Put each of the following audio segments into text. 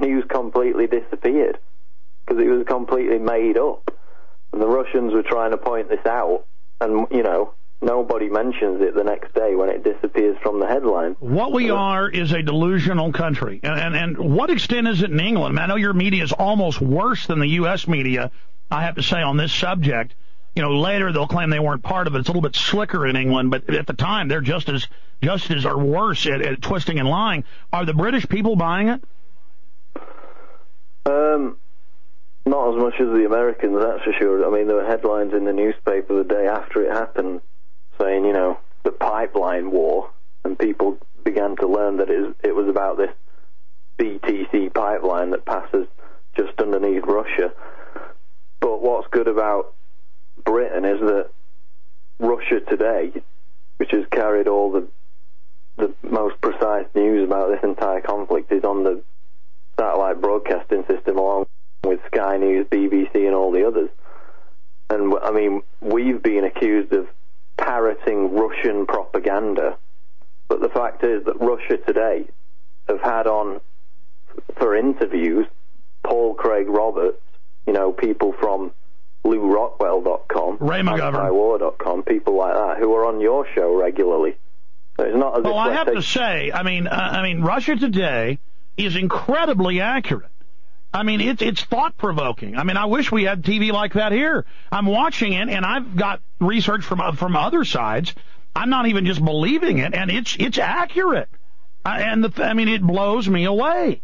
that news completely disappeared because it was completely made up. And the Russians were trying to point this out, and, you know, nobody mentions it the next day when it disappears from the headline. What we are is a delusional country. And what extent is it in England? I know your media is almost worse than the U.S. media, I have to say, on this subject. You know, later they'll claim they weren't part of it. It's a little bit slicker in England, but at the time they're just as or worse at twisting and lying. Are the British people buying it? Not as much as the Americans, that's for sure. I mean, there were headlines in the newspaper the day after it happened saying, you know, the pipeline war, and people began to learn that it was about this BTC pipeline that passes just underneath Russia. But what's good about Britain is that Russia Today, which has carried all the most precise news about this entire conflict, is on the satellite broadcasting system along with Sky News, BBC and all the others. And I mean, we've been accused of parroting Russian propaganda, but the fact is that Russia Today have had on for interviews Paul Craig Roberts, you know, people from LouRockwell.com, antiwar.com, people like that, who are on your show regularly. So it's not as if I have to say, I mean, Russia Today is incredibly accurate. I mean, it's thought-provoking. I mean, I wish we had TV like that here. I'm watching it, and I've got research from other sides. I'm not even just believing it, and it's accurate. I mean, it blows me away.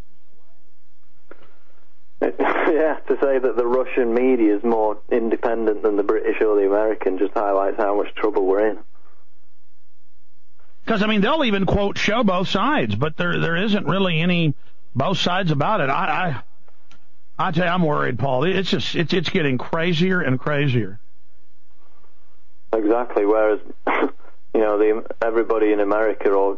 Yeah, to say that the Russian media is more independent than the British or the American just highlights how much trouble we're in. Because, I mean, they'll even show both sides, but there isn't really any both sides about it. I tell you, I'm worried, Paul. It's getting crazier and crazier. Exactly. Whereas, you know, everybody in America, or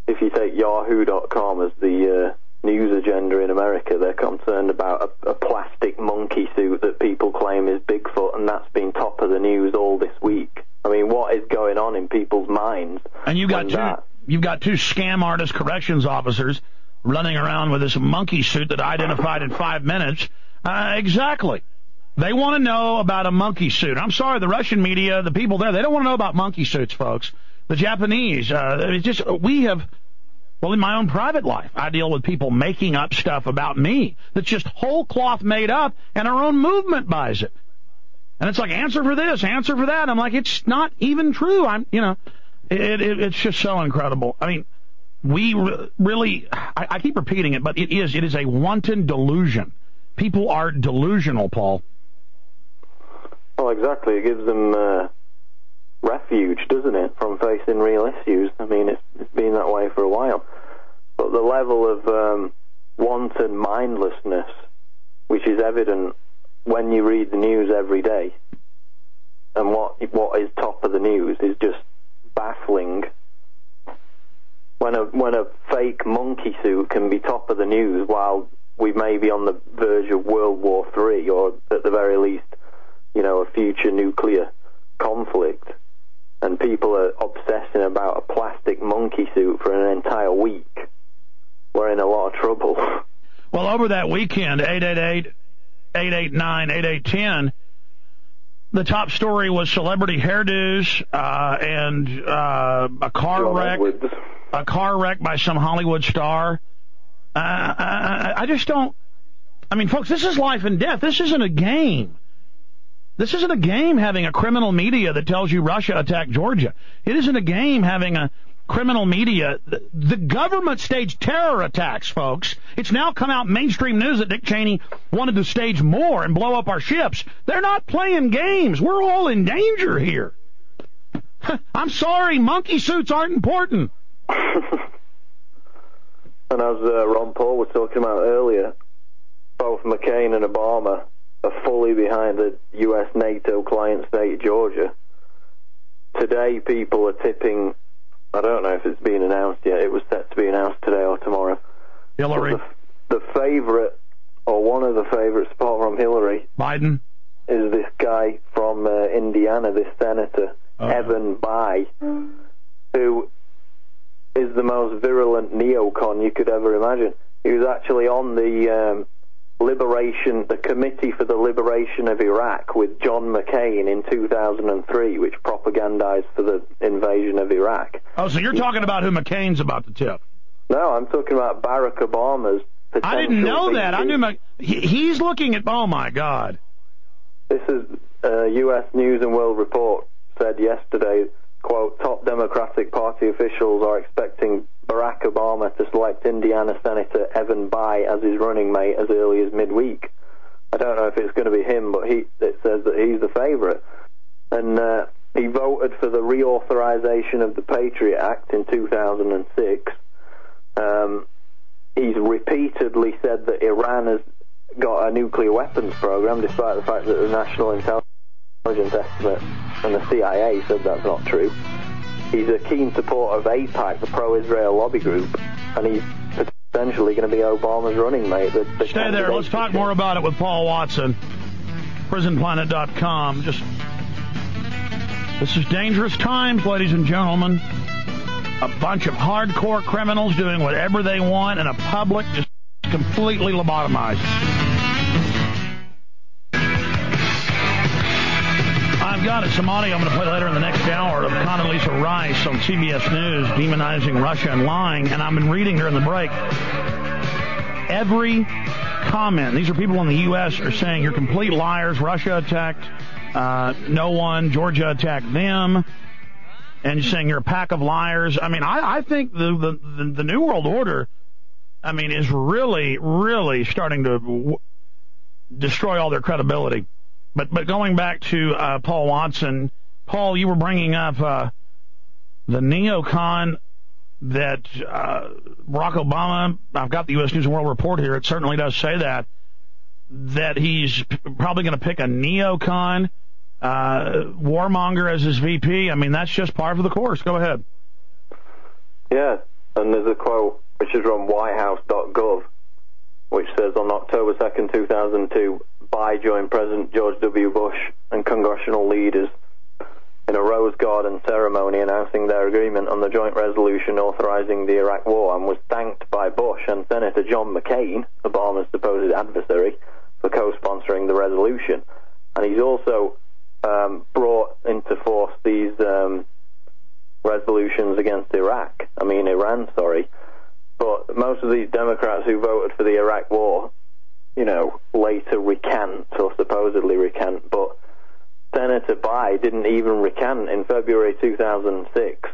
if you take Yahoo.com as the news agenda in America, they're concerned about a plastic monkey suit that people claim is Bigfoot, and that's been top of the news all this week. I mean, what is going on in people's minds? And you've got two scam artist corrections officers running around with this monkey suit that I identified in 5 minutes. Exactly. They want to know about a monkey suit. I'm sorry, the Russian media, the people there, they don't want to know about monkey suits, folks. The Japanese, well, in my own private life, I deal with people making up stuff about me that's just whole cloth made up, and our own movement buys it. And it's like, answer for this, answer for that. I'm like, it's not even true. It's just so incredible. I mean, we really, I keep repeating it, but it is a wanton delusion. People are delusional, Paul. Well, exactly. It gives them refuge, doesn't it, from facing real issues? I mean, it's been that way for a while. But the level of wanton mindlessness, which is evident when you read the news every day, and what is top of the news is just baffling. When a fake monkey suit can be top of the news while we may be on the verge of World War III, or at the very least, you know, a future nuclear conflict, and people are obsessing about a plastic monkey suit for an entire week, we're in a lot of trouble. Well, over that weekend, 888-889-8810, the top story was celebrity hairdos and a car wreck. A car wreck by some Hollywood star. I just don't... I mean, folks, this is life and death. This isn't a game. This isn't a game having a criminal media that tells you Russia attacked Georgia. It isn't a game having a criminal media. The government staged terror attacks, folks. It's now come out in mainstream news that Dick Cheney wanted to stage more and blow up our ships. They're not playing games. We're all in danger here. I'm sorry, monkey suits aren't important. And as Ron Paul was talking about earlier, both McCain and Obama are fully behind the U.S. NATO client state, Georgia. Today, people are tipping, I don't know if it's been announced yet, it was set to be announced today or tomorrow. Hillary. The favorite, or one of the favorites apart from Hillary, Biden, is this guy from Indiana, this senator, Evan Bayh, who is the most virulent neocon you could ever imagine. He was actually on the the Committee for the Liberation of Iraq with John McCain in 2003, which propagandized for the invasion of Iraq. Oh, so you're talking about who McCain's about to tip? No, I'm talking about Barack Obama's potential. I didn't know that. I knew he's looking at. Oh my God! This is U.S. News and World Report said yesterday. Quote: Top Democratic Party officials are expecting Barack Obama to select Indiana Senator Evan Bayh as his running mate as early as midweek. I don't know if it's going to be him, but it says that he's the favorite. And he voted for the reauthorization of the Patriot Act in 2006. He's repeatedly said that Iran has got a nuclear weapons program, despite the fact that the National Intelligence Estimate and the CIA said that's not true. He's a keen supporter of AIPAC, the pro-Israel lobby group, and he's potentially going to be Obama's running mate. Stay there. Let's talk more about it with Paul Watson. PrisonPlanet.com. This is dangerous times, ladies and gentlemen. A bunch of hardcore criminals doing whatever they want, and a public just completely lobotomized. I've got some audio I'm going to play later in the next hour of Condoleezza Rice on CBS News demonizing Russia and lying, and I've been reading during the break. Every comment, these are people in the U.S. are saying you're complete liars, Russia attacked no one, Georgia attacked them, and you're saying you're a pack of liars. I mean, I think the New World Order, I mean, is really, really starting to destroy all their credibility. But going back to Paul Watson, Paul, you were bringing up the neocon that Barack Obama, I've got the U.S. News and World Report here, it certainly does say that he's probably going to pick a neocon warmonger as his VP. I mean, that's just par for the course. Go ahead. Yeah, and there's a quote which is from whitehouse.gov, which says on October 2nd, 2002, Bayh joined President George W. Bush and congressional leaders in a Rose Garden ceremony announcing their agreement on the joint resolution authorizing the Iraq war, and was thanked by Bush and Senator John McCain, Obama's supposed adversary, for co-sponsoring the resolution. And he's also brought into force these resolutions against Iran, but most of these Democrats who voted for the Iraq war, later recant, or supposedly recant, but Senator Bayh didn't even recant. In February 2006,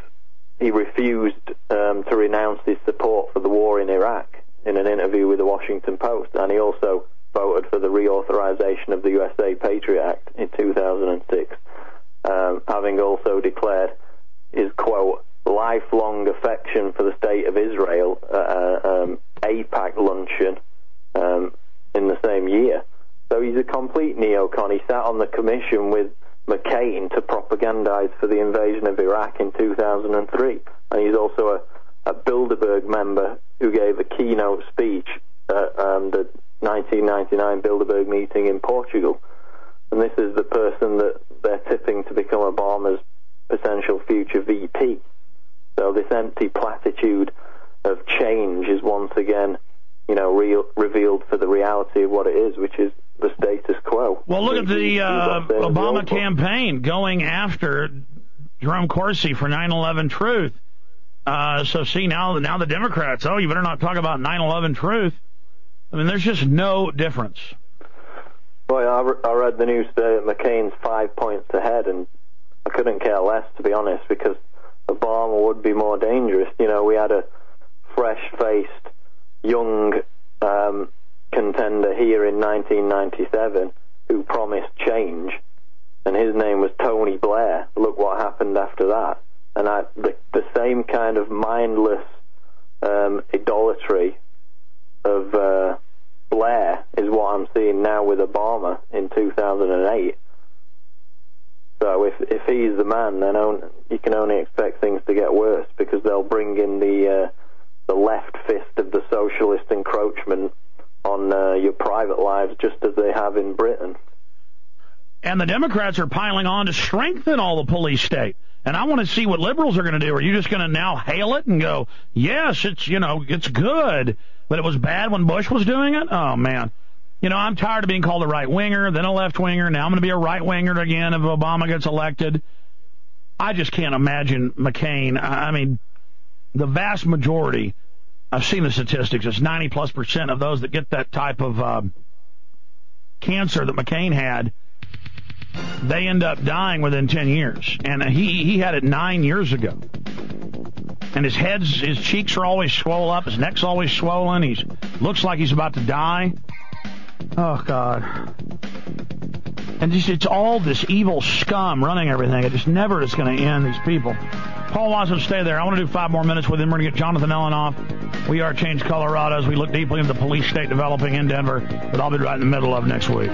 he refused to renounce his support for the war in Iraq in an interview with the Washington Post, and he also voted for the reauthorization of the USA Patriot Act in 2006, having also declared his, quote, lifelong affection for the state of Israel at AIPAC luncheon in the same year. So he's a complete neocon. He sat on the commission with McCain to propagandize for the invasion of Iraq in 2003. And he's also a Bilderberg member who gave a keynote speech at the 1999 Bilderberg meeting in Portugal. And this is the person that they're tipping to become Obama's potential future VP. So this empty platitude of change is once again, revealed for the reality of what it is, which is the status quo. Well, look at the Obama campaign going after Jerome Corsi for 9/11 Truth. So see, now the Democrats, you better not talk about 9/11 Truth. I mean, there's just no difference. Well, I read the news today that McCain's 5 points ahead, and I couldn't care less, to be honest, because Obama would be more dangerous. We had a fresh-faced, young contender here in 1997 who promised change, and his name was Tony Blair. Look what happened after that. And the same kind of mindless idolatry of Blair is what I'm seeing now with Obama in 2008. So if he's the man, then you can only expect things to get worse, because they'll bring in the left fist of the socialist encroachment on your private lives, just as they have in Britain. And the Democrats are piling on to strengthen all the police state. And I want to see what liberals are going to do. Are you just going to now hail it and go, yes, it's good, but it was bad when Bush was doing it? Oh, man. I'm tired of being called a right-winger, then a left-winger. Now I'm going to be a right-winger again if Obama gets elected. I just can't imagine McCain. I mean, the vast majority, I've seen the statistics, it's 90+% of those that get that type of cancer that McCain had, they end up dying within 10 years. And he had it 9 years ago. And his cheeks are always swollen up, his neck's always swollen, he looks like he's about to die. Oh, God. And it's all this evil scum running everything. It just never is going to end, these people. Paul Watson, stay there. I want to do 5 more minutes with him. We're going to get Jonathan Ellen off. We are Change Colorado as we look deeply into the police state developing in Denver. But I'll be right in the middle of next week.